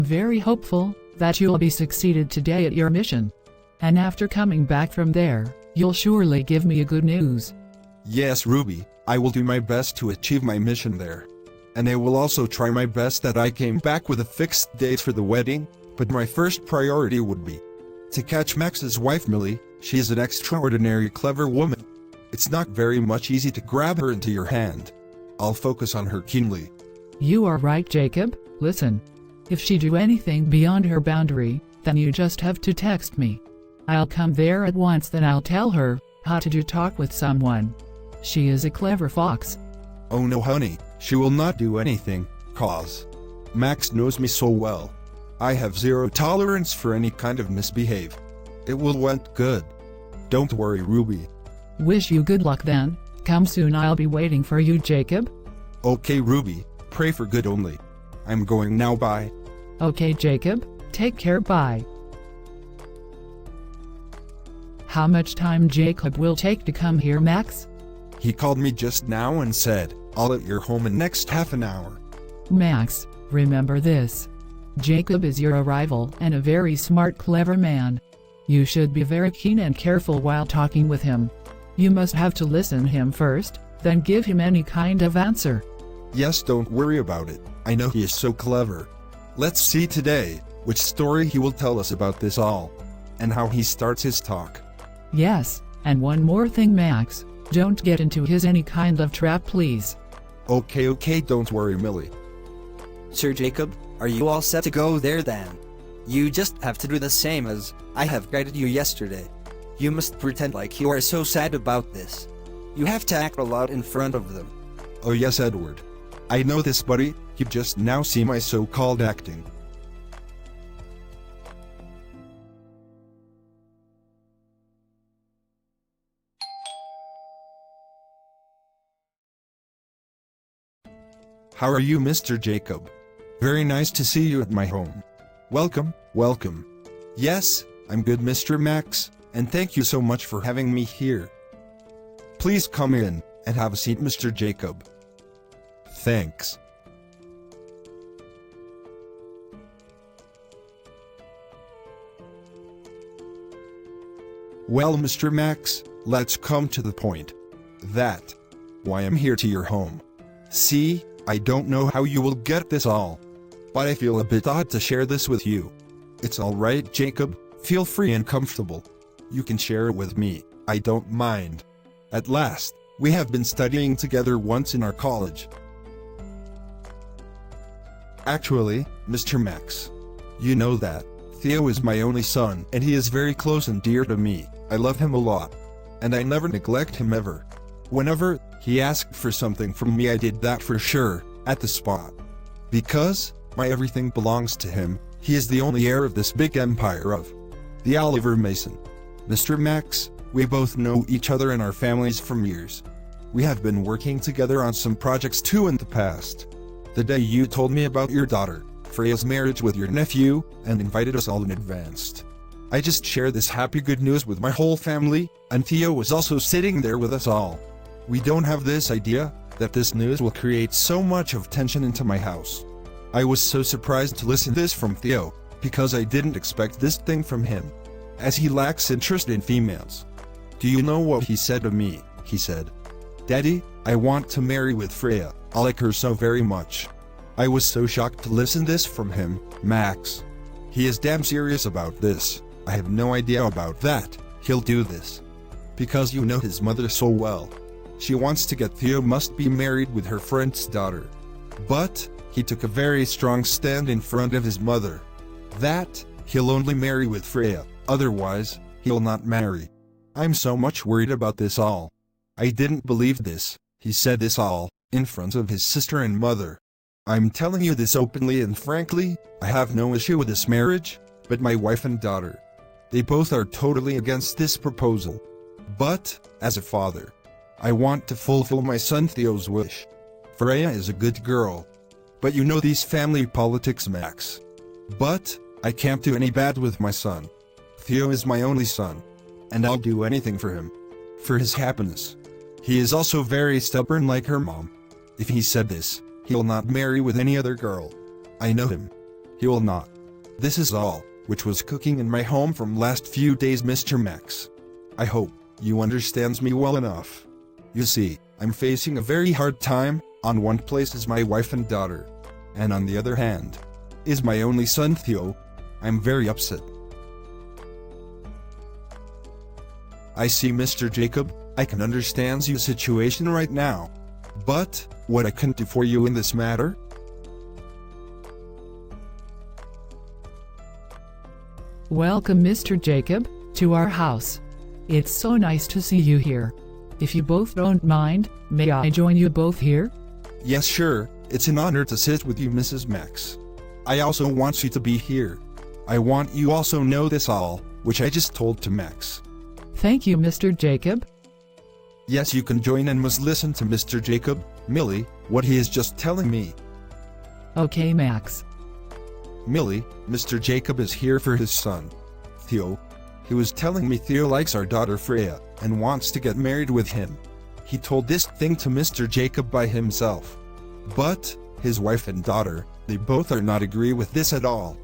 very hopeful that you'll be succeeded today at your mission. And after coming back from there, you'll surely give me a good news. Yes, Ruby, I will do my best to achieve my mission there. And I will also try my best that I came back with a fixed date for the wedding, but my first priority would be to catch Max's wife Millie. She is an extraordinary clever woman. It's not very much easy to grab her into your hand. I'll focus on her keenly. You are right, Jacob. Listen. If she do anything beyond her boundary, then you just have to text me. I'll come there at once, then I'll tell her how to do talk with someone. She is a clever fox. Oh no, honey, she will not do anything, cause Max knows me so well. I have zero tolerance for any kind of misbehave. It will went good. Don't worry, Ruby. Wish you good luck then. Come soon, I'll be waiting for you, Jacob. Okay, Ruby, pray for good only. I'm going now, bye. Okay, Jacob, take care, bye. How much time Jacob will take to come here, Max? He called me just now and said, I'll at your home in next half an hour. Max, remember this. Jacob is your arrival and a very smart, clever man. You should be very keen and careful while talking with him. You must have to listen him first, then give him any kind of answer. Yes, don't worry about it. I know he is so clever. Let's see today which story he will tell us about this all, and how he starts his talk. Yes, and one more thing, Max. Don't get into his any kind of trap, please. Okay, don't worry, Millie. Sir Jacob, are you all set to go there then? You just have to do the same as I have guided you yesterday. You must pretend like you are so sad about this. You have to act a lot in front of them. Oh yes, Edward. I know this, buddy. You just now see my so-called acting. How are you, Mr. Jacob? Very nice to see you at my home. Welcome. Yes, I'm good, Mr. Max, and thank you so much for having me here. Please come in and have a seat, Mr. Jacob. Thanks. Well, Mr. Max, let's come to the point. That why I'm here to your home. See, I don't know how you will get this all, but I feel a bit odd to share this with you. It's alright, Jacob, feel free and comfortable. You can share it with me, I don't mind. At last, we have been studying together once in our college. Actually, Mr. Max, you know that Theo is my only son and he is very close and dear to me. I love him a lot, and I never neglect him ever. Whenever he asked for something from me, I did that for sure, at the spot. Because my everything belongs to him. He is the only heir of this big empire of the Oliver Mason. Mr. Max, we both know each other and our families from years. We have been working together on some projects too in the past. The day you told me about your daughter, Freya's marriage with your nephew, and invited us all in advance. I just shared this happy good news with my whole family, and Theo was also sitting there with us all. We don't have this idea that this news will create so much of tension into my house. I was so surprised to listen this from Theo, because I didn't expect this thing from him, as he lacks interest in females. Do you know what he said to me? He said, "Daddy, I want to marry with Freya, I like her so very much." I was so shocked to listen this from him, Max. He is damn serious about this. I have no idea about that. He'll do this because you know his mother so well. She wants to get Theo must be married with her friend's daughter. But he took a very strong stand in front of his mother that he'll only marry with Freya, otherwise he'll not marry. I'm so much worried about this all. I didn't believe this. He said this all in front of his sister and mother. I'm telling you this openly and frankly, I have no issue with this marriage, but my wife and daughter, they both are totally against this proposal. But, as a father, I want to fulfill my son Theo's wish. Freya is a good girl. But you know these family politics, Max. But, I can't do any bad with my son. Theo is my only son, and I'll do anything for him. For his happiness. He is also very stubborn like her mom. If he said this, he'll not marry with any other girl. I know him. He will not. This is all, which was cooking in my home from last few days, Mr. Max. I hope you understands me well enough. You see, I'm facing a very hard time. On one place is my wife and daughter, and on the other hand is my only son Theo. I'm very upset. I see, Mr. Jacob, I can understand your situation right now. But, what I can do for you in this matter? Welcome, Mr. Jacob, to our house. It's so nice to see you here. If you both don't mind, may I join you both here? Yes, sure. It's an honor to sit with you, Mrs. Max. I also want you to be here. I want you also know this all, which I just told to Max. Thank you, Mr. Jacob. Yes, you can join and must listen to Mr. Jacob, Millie, what he is just telling me. Okay, Max. Millie, Mr. Jacob is here for his son, Theo. He was telling me Theo likes our daughter Freya, and wants to get married with him. He told this thing to Mr. Jacob by himself. But, his wife and daughter, they both are not agree with this at all.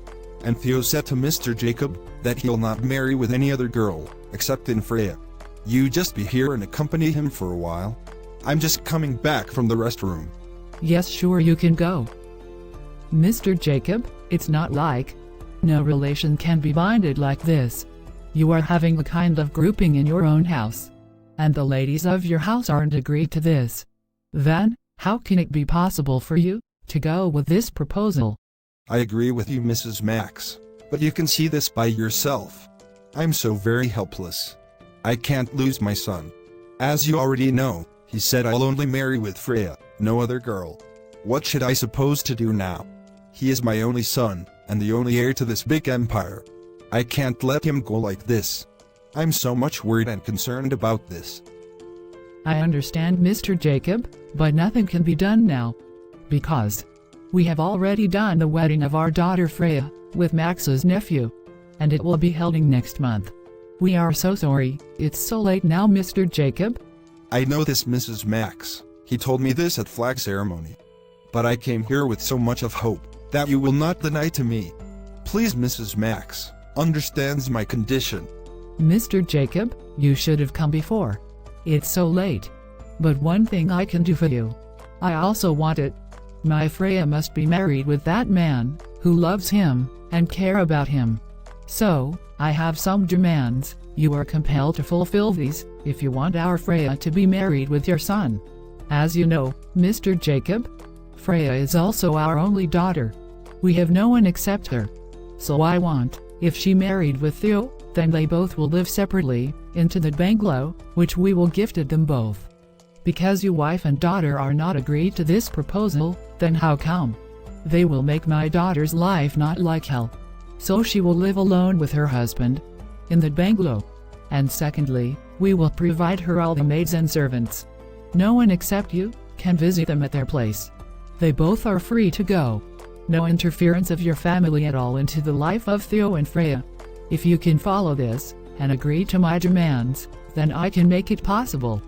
And Theo said to Mr. Jacob, that he'll not marry with any other girl, except in Freya. You just be here and accompany him for a while. I'm just coming back from the restroom. Yes, sure, you can go. Mr. Jacob, it's not like. No relation can be binded like this. You are having a kind of grouping in your own house. And the ladies of your house aren't agreed to this. Then, how can it be possible for you to go with this proposal? I agree with you, Mrs. Max, but you can see this by yourself. I'm so very helpless. I can't lose my son. As you already know, he said I'll only marry with Freya, no other girl. What should I suppose to do now? He is my only son, and the only heir to this big empire. I can't let him go like this. I'm so much worried and concerned about this. I understand, Mr. Jacob, but nothing can be done now. Because we have already done the wedding of our daughter Freya with Max's nephew, and it will be held next month. We are so sorry, it's so late now, Mr. Jacob. I know this, Mrs. Max. He told me this at flag ceremony. But I came here with so much of hope that you will not deny to me. Please, Mrs. Max, understands my condition. Mr. Jacob, you should have come before. It's so late. But one thing I can do for you. I also want it. My Freya must be married with that man who loves him and care about him. So, I have some demands. You are compelled to fulfill these if you want our Freya to be married with your son. As you know, Mr. Jacob, Freya is also our only daughter. We have no one except her. So I want, if she married with Theo, then they both will live separately, into the bungalow, which we will gifted them both. Because you wife and daughter are not agreed to this proposal, then how come? They will make my daughter's life not like hell. So she will live alone with her husband, in the bungalow. And secondly, we will provide her all the maids and servants. No one except you can visit them at their place. They both are free to go. No interference of your family at all into the life of Theo and Freya. If you can follow this, and agree to my demands, then I can make it possible.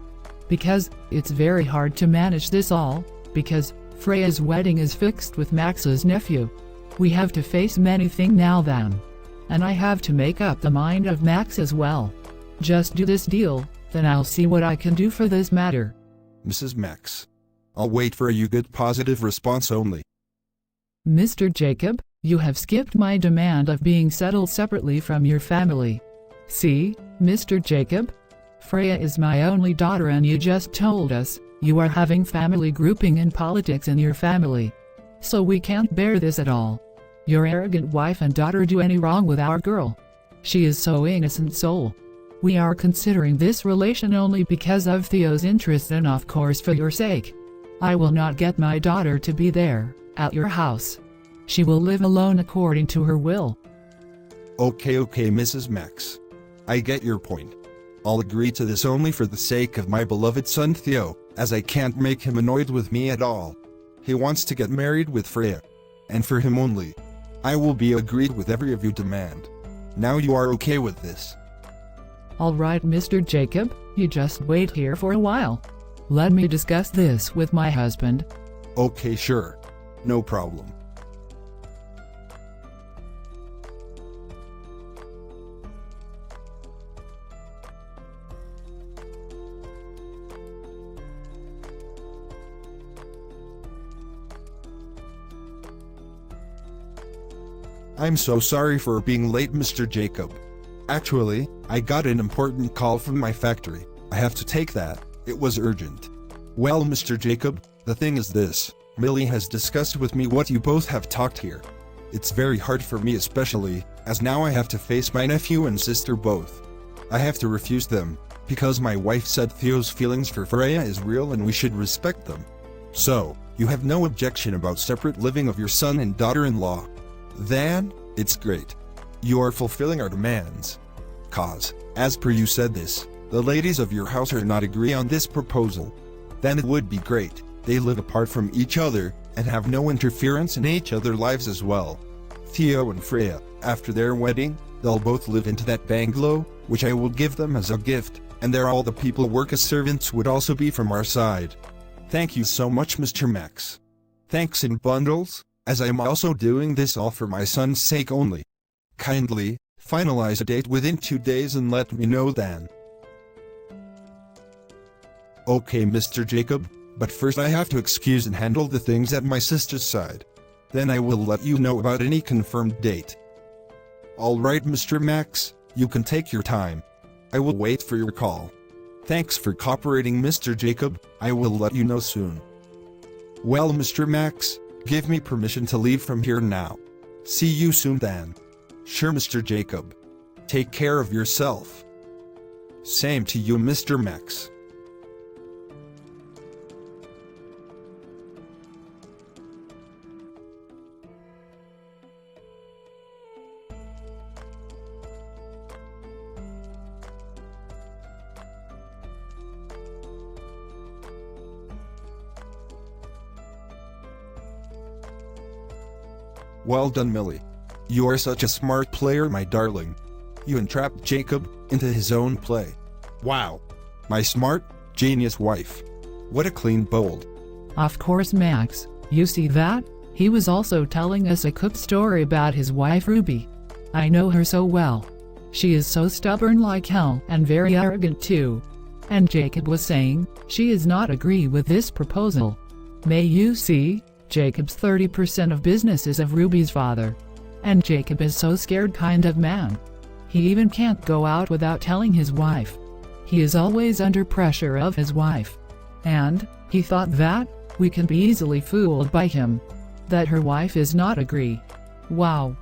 Because, it's very hard to manage this all, because, Freya's wedding is fixed with Max's nephew. We have to face many things now then. And I have to make up the mind of Max as well. Just do this deal, then I'll see what I can do for this matter. Mrs. Max. I'll wait for a good positive response only. Mr. Jacob, you have skipped my demand of being settled separately from your family. See, Mr. Jacob? Freya is my only daughter and you just told us, you are having family grouping in politics in your family. So we can't bear this at all. Your arrogant wife and daughter do any wrong with our girl. She is so innocent soul. We are considering this relation only because of Theo's interest and of course for your sake. I will not get my daughter to be there, at your house. She will live alone according to her will. Okay, Mrs. Max. I get your point. I'll agree to this only for the sake of my beloved son Theo, as I can't make him annoyed with me at all. He wants to get married with Freya. And for him only. I will be agreed with every of you demand. Now you are okay with this. Alright, Mr. Jacob, you just wait here for a while. Let me discuss this with my husband. Okay, sure. No problem. I'm so sorry for being late, Mr. Jacob. Actually, I got an important call from my factory. I have to take that. It was urgent. Well, Mr. Jacob, the thing is this. Millie has discussed with me what you both have talked here. It's very hard for me, especially, as now I have to face my nephew and sister both. I have to refuse them, because my wife said Theo's feelings for Freya is real and we should respect them. So, you have no objection about separate living of your son and daughter-in-law. Then, it's great. You are fulfilling our demands. Cause, as per you said this, the ladies of your house are not agree on this proposal. Then it would be great. They live apart from each other, and have no interference in each other's lives as well. Theo and Freya, after their wedding, they'll both live into that bungalow, which I will give them as a gift, and there all the people work as servants would also be from our side. Thank you so much, Mr. Max. Thanks in bundles, as I am also doing this all for my son's sake only. Kindly, finalize a date within 2 days and let me know then. Okay, Mr. Jacob, but first I have to excuse and handle the things at my sister's side. Then I will let you know about any confirmed date. Alright, Mr. Max, you can take your time. I will wait for your call. Thanks for cooperating, Mr. Jacob, I will let you know soon. Well, Mr. Max, give me permission to leave from here now. See you soon then. Sure, Mr. Jacob. Take care of yourself. Same to you, Mr. Max. Well done, Millie. You are such a smart player, my darling. You entrapped Jacob into his own play. Wow. My smart, genius wife. What a clean bold. Of course, Max, you see that? He was also telling us a cook story about his wife Ruby. I know her so well. She is so stubborn like hell and very arrogant too. And Jacob was saying, she is not agree with this proposal. May you see? Jacob's 30% of business is of Ruby's father. And Jacob is so scared kind of man. He even can't go out without telling his wife. He is always under pressure of his wife. And, he thought that, we can be easily fooled by him. That her wife is not agree. Wow.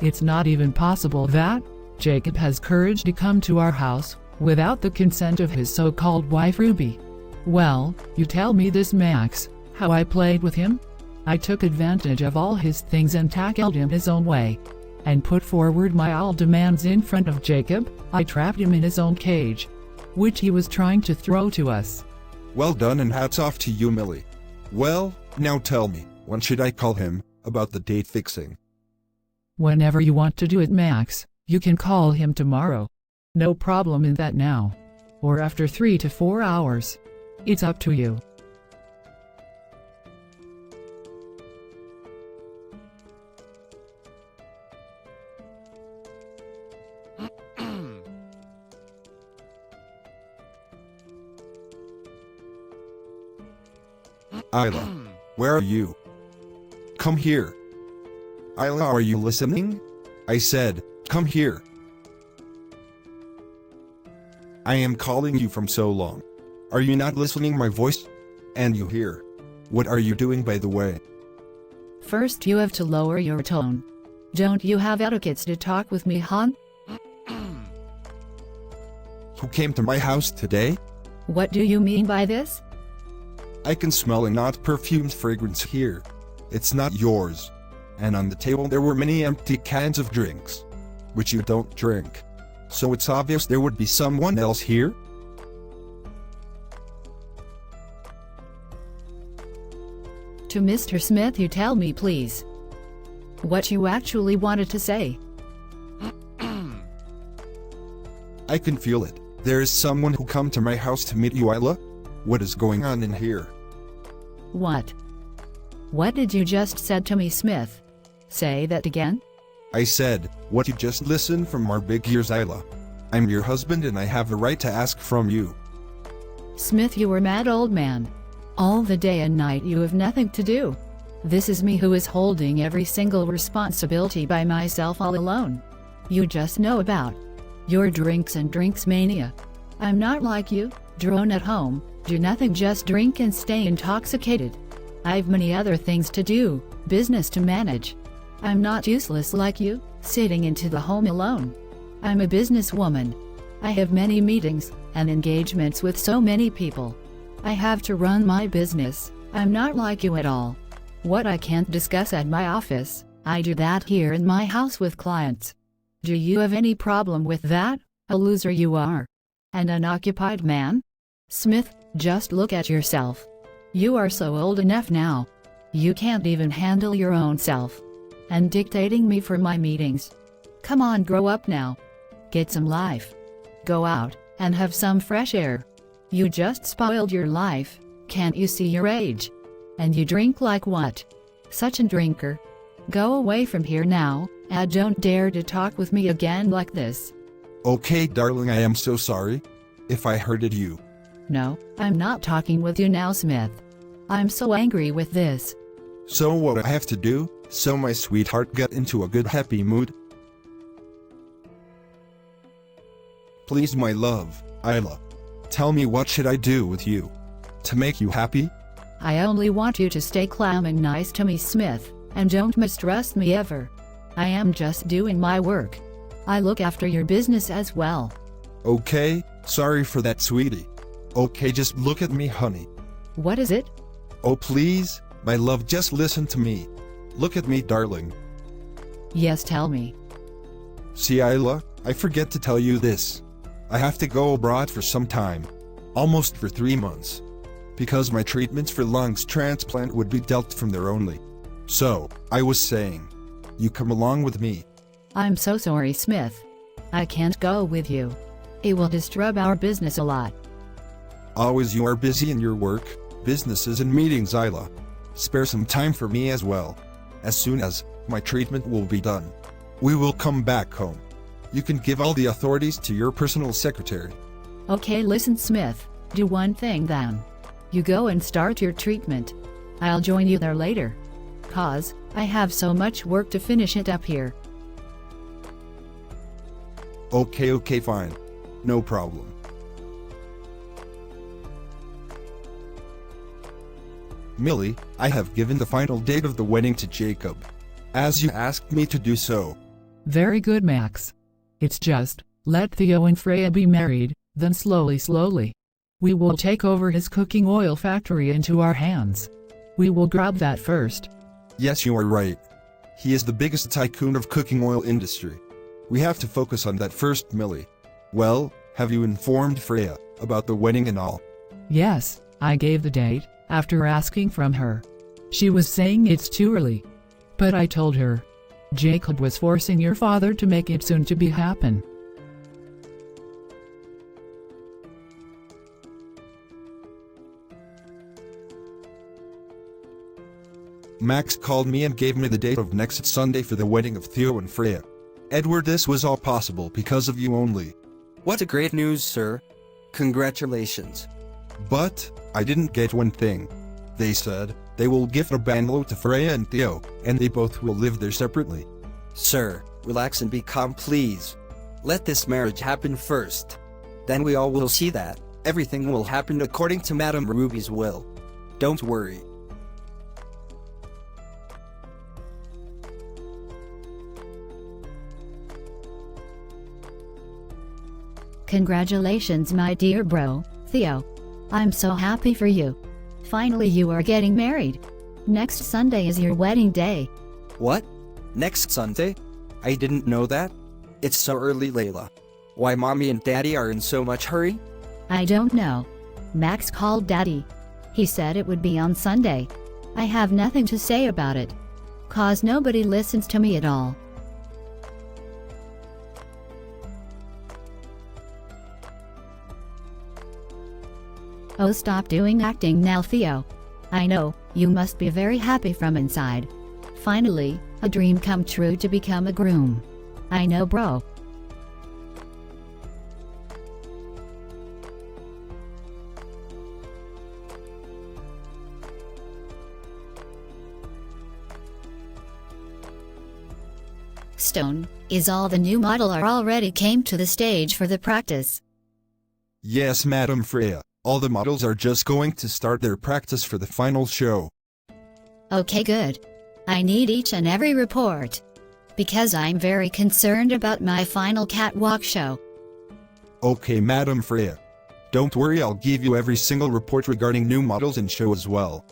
It's not even possible that, Jacob has courage to come to our house, without the consent of his so-called wife Ruby. Well, you tell me this, Max, how I played with him? I took advantage of all his things and tackled him his own way. And put forward my all demands in front of Jacob. I trapped him in his own cage, which he was trying to throw to us. Well done and hats off to you, Millie. Well, now tell me, when should I call him, about the date fixing? Whenever you want to do it, Max, you can call him tomorrow. No problem in that now. Or after 3 to 4 hours. It's up to you. Isla, where are you? Come here. Isla, are you listening? I said, come here. I am calling you from so long. Are you not listening my voice? And you hear. What are you doing, by the way? First you have to lower your tone. Don't you have etiquettes to talk with me, hon? Who came to my house today? What do you mean by this? I can smell a not perfumed fragrance here. It's not yours. And on the table there were many empty cans of drinks, which you don't drink. So it's obvious there would be someone else here? To Mr. Smith, you tell me please. What you actually wanted to say. I can feel it. There is someone who come to my house to meet you, Isla. What is going on in here? What? What did you just said to me, Smith? Say that again? I said, what you just listened from our big ears, Isla. I'm your husband and I have a right to ask from you. Smith, you were mad, old man. All the day and night you have nothing to do. This is me who is holding every single responsibility by myself all alone. You just know about your drinks and drinks mania. I'm not like you, drone at home, do nothing, just drink and stay intoxicated. I've many other things to do, business to manage. I'm not useless like you, sitting into the home alone. I'm a businesswoman. I have many meetings and engagements with so many people. I have to run my business. I'm not like you at all. What I can't discuss at my office, I do that here in my house with clients. Do you have any problem with that? A loser you are. An unoccupied man? Smith, just look at yourself. You are so old enough now. You can't even handle your own self. And dictating me for my meetings. Come on, grow up now. Get some life. Go out and have some fresh air. You just spoiled your life, can't you see your age? And you drink like what? Such a drinker. Go away from here now, and don't dare to talk with me again like this. Okay, darling, I am so sorry if I hurted you. No, I'm not talking with you now, Smith. I'm so angry with this. So what I have to do, so my sweetheart get into a good happy mood? Please, my love, Isla. Tell me, what should I do with you to make you happy? I only want you to stay calm and nice to me, Smith, and don't mistrust me ever. I am just doing my work. I look after your business as well. Okay, sorry for that, sweetie. Okay, just look at me, honey. What is it? Oh please, my love, just listen to me. Look at me, darling. Yes, tell me. See, Isla, I forget to tell you this. I have to go abroad for some time. Almost for 3 months. Because my treatments for lungs transplant would be dealt from there only. So, I was saying, you come along with me. I'm so sorry, Smith. I can't go with you. It will disturb our business a lot. Always you are busy in your work, businesses and meetings, Isla. Spare some time for me as well. As soon as my treatment will be done, we will come back home. You can give all the authorities to your personal secretary. Okay, listen, Smith, do one thing then. You go and start your treatment. I'll join you there later. 'Cause I have so much work to finish it up here. Okay, fine. No problem. Millie, I have given the final date of the wedding to Jacob, as you asked me to do so. Very good, Max. It's just, let Theo and Freya be married, then slowly, we will take over his cooking oil factory into our hands. We will grab that first. Yes, you are right. He is the biggest tycoon of cooking oil industry. We have to focus on that first, Millie. Well, have you informed Freya about the wedding and all? Yes, I gave the date, after asking from her. She was saying it's too early. But I told her. Jacob was forcing your father to make it soon to be happen. Max called me and gave me the date of next Sunday for the wedding of Theo and Freya. Edward, this was all possible because of you only. What a great news, sir. Congratulations. But I didn't get one thing. They said they will give a bungalow to Freya and Theo, and they both will live there separately. Sir, relax and be calm, please. Let this marriage happen first. Then we all will see that everything will happen according to Madame Ruby's will. Don't worry. Congratulations, my dear bro, Theo. I'm so happy for you. Finally you are getting married. Next Sunday is your wedding day. What? Next Sunday? I didn't know that. It's so early, Layla. Why mommy and daddy are in so much hurry? I don't know. Max called daddy. He said it would be on Sunday. I have nothing to say about it. 'Cause nobody listens to me at all. Oh, stop doing acting now, Theo. I know, you must be very happy from inside. Finally, a dream come true to become a groom. I know, bro. Stone, is all the new model are already came to the stage for the practice? Yes, Madam Freya. All the models are just going to start their practice for the final show. Okay, good. I need each and every report. Because I'm very concerned about my final catwalk show. Okay, Madam Freya. Don't worry, I'll give you every single report regarding new models and show as well.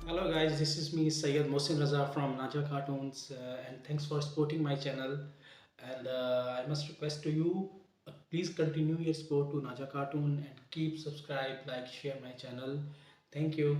Hello guys, this is me Syed Mohsin Raza from Naja Cartoons and thanks for supporting my channel and I must request to you please continue your support to Naja Cartoon and keep subscribe, like, share my channel. Thank you.